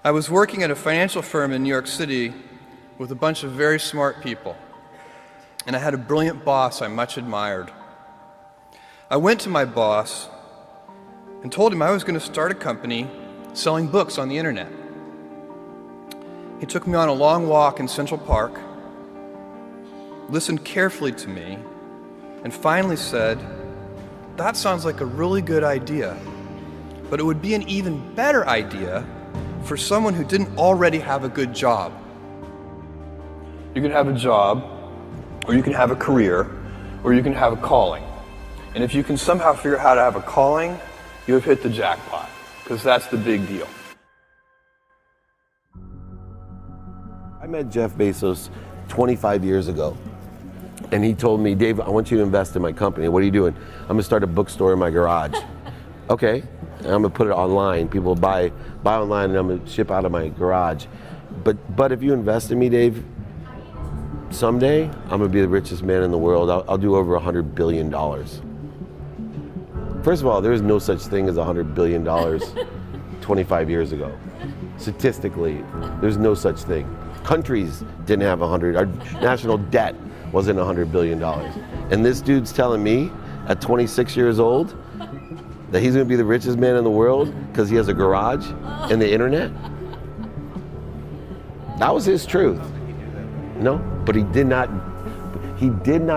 I was working at a financial firm in New York City with a bunch of very smart people, and I had a brilliant boss I much admired. I went to my boss and told him I was going to start a company selling books on the internet. He took me on a long walk in Central Park, listened carefully to me, and finally said, "That sounds like a really good idea, but it would be an even better idea for someone who didn't already have a good job." You can have a job, or you can have a career, or you can have a calling. And if you can somehow figure out how to have a calling, you have hit the jackpot, because that's the big deal. I met Jeff Bezos 25 years ago, and he told me, "Dave, I want you to invest in my company." "What are you doing?" "I'm gonna start a bookstore in my garage." "Okay, and I'm gonna put it online. People buy online, and I'm gonna ship out of my garage. But if you invest in me, Dave, someday I'm gonna be the richest man in the world. I'll do over $100 billion. First of all, there is no such thing as $100 billion 25 years ago. Statistically, there's no such thing. Countries didn't have 100, our national debt wasn't $100 billion. And this dude's telling me at 26 years old that he's gonna be the richest man in the world because he has a garage and the internet? That was his truth. No, but he did not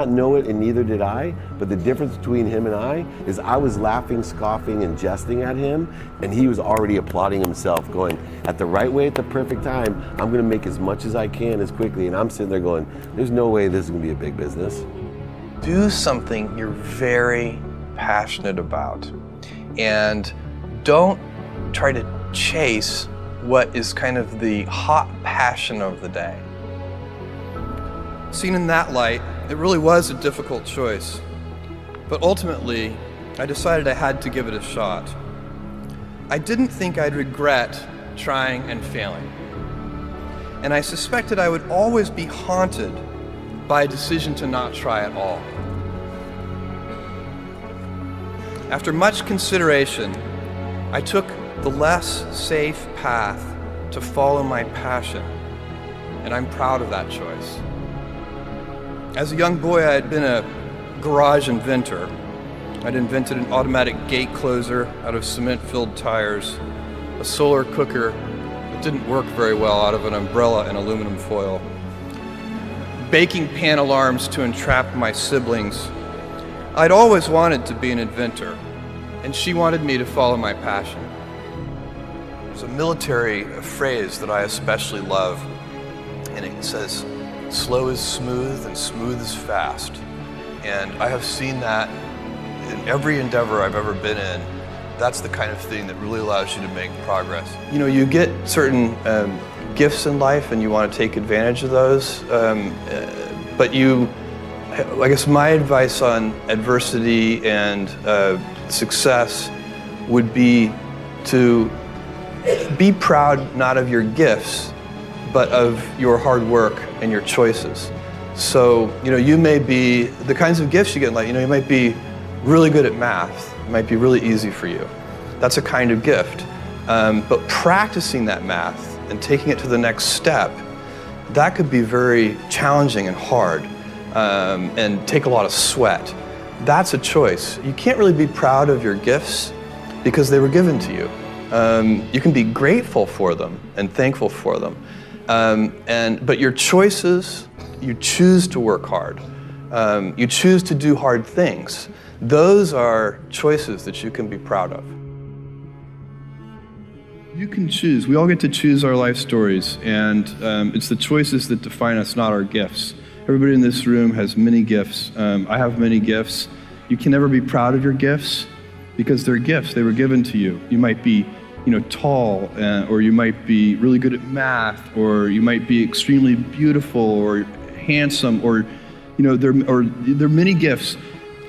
know it, and neither did I. But the difference between him and I is I was laughing, scoffing, and jesting at him, and he was already applauding himself, going, at the right way, at the perfect time, I'm gonna make as much as I can as quickly. And I'm sitting there going, there's no way this is gonna be a big business. Do something you're very passionate about, and don't try to chase what is kind of the hot passion of the day. Seen in that light, it really was a difficult choice, but ultimately, I decided I had to give it a shot. I didn't think I'd regret trying and failing, and I suspected I would always be haunted by a decision to not try at all. After much consideration, I took the less safe path to follow my passion, and I'm proud of that choice. As a young boy, I had been a garage inventor. I'd invented an automatic gate closer out of cement-filled tires, a solar cooker that didn't work very well out of an umbrella and aluminum foil, baking pan alarms to entrap my siblings. I'd always wanted to be an inventor, and she wanted me to follow my passion. There's a military phrase that I especially love, and it says, "Slow is smooth and smooth is fast." And I have seen that in every endeavor I've ever been in. That's the kind of thing that really allows you to make progress. You know, you get certain gifts in life and you want to take advantage of those, but I guess my advice on adversity and success would be to be proud not of your gifts, but of your hard work and your choices. So, you may be, the kinds of gifts you get in life, you might be really good at math. It might be really easy for you. That's a kind of gift. But practicing that math and taking it to the next step, that could be very challenging and hard, and take a lot of sweat. That's a choice. You can't really be proud of your gifts because they were given to you. You can be grateful for them and thankful for them. But your choices, you choose to work hard. You choose to do hard things. Those are choices that you can be proud of. You can choose. We all get to choose our life stories, and it's the choices that define us, not our gifts. Everybody in this room has many gifts. I have many gifts. You can never be proud of your gifts because they're gifts. They were given to you. You might be tall, or you might be really good at math, or you might be extremely beautiful or handsome, or there are many gifts,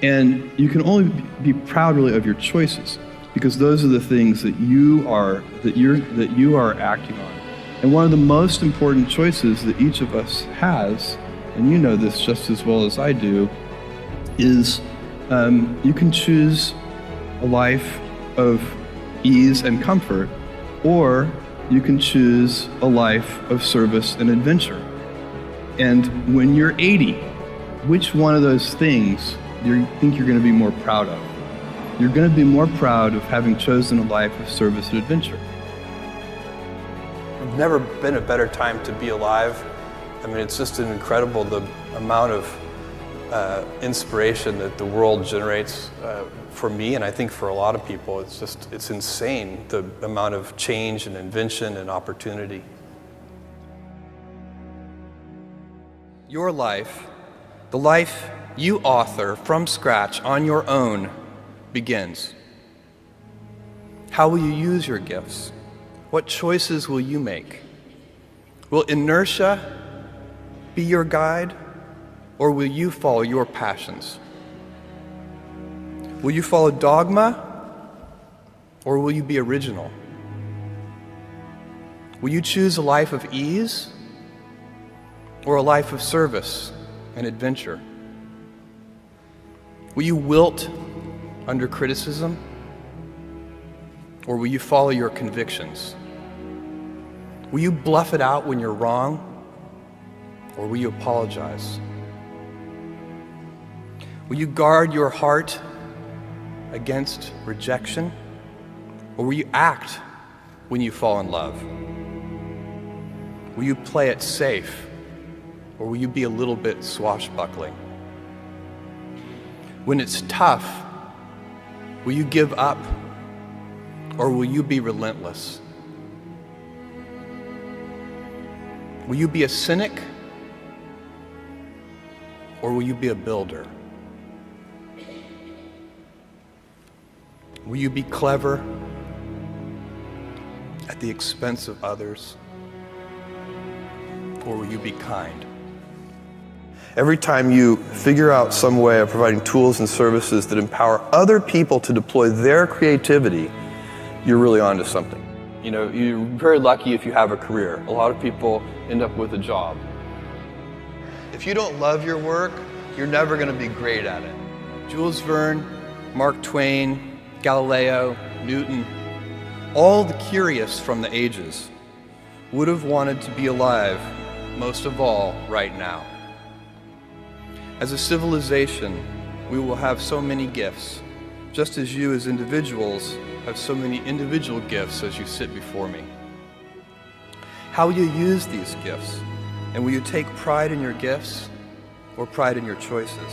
and you can only be proud really of your choices because those are the things that you are acting on. And one of the most important choices that each of us has, and you know this just as well as I do, is you can choose a life of ease and comfort, or you can choose a life of service and adventure. And when you're 80, which one of those things do you think you're going to be more proud of? You're going to be more proud of having chosen a life of service and adventure. There's never been a better time to be alive. I mean, it's just incredible the amount of inspiration that the world generates for me, and I think for a lot of people. It's insane, the amount of change and invention and opportunity. Your life, the life you author from scratch on your own, begins. How will you use your gifts? What choices will you make? Will inertia be your guide, or will you follow your passions? Will you follow dogma, or will you be original? Will you choose a life of ease, or a life of service and adventure? Will you wilt under criticism, or will you follow your convictions? Will you bluff it out when you're wrong, or will you apologize? Will you guard your heart against rejection, or will you act when you fall in love? Will you play it safe, or will you be a little bit swashbuckling? When it's tough, will you give up, or will you be relentless? Will you be a cynic, or will you be a builder? Will you be clever at the expense of others, or will you be kind? Every time you figure out some way of providing tools and services that empower other people to deploy their creativity, you're really onto something. You know, you're very lucky if you have a career. A lot of people end up with a job. If you don't love your work, you're never going to be great at it. Jules Verne, Mark Twain, Galileo, Newton, all the curious from the ages would have wanted to be alive, most of all, right now. As a civilization, we will have so many gifts, just as you as individuals have so many individual gifts as you sit before me. How will you use these gifts? And will you take pride in your gifts or pride in your choices?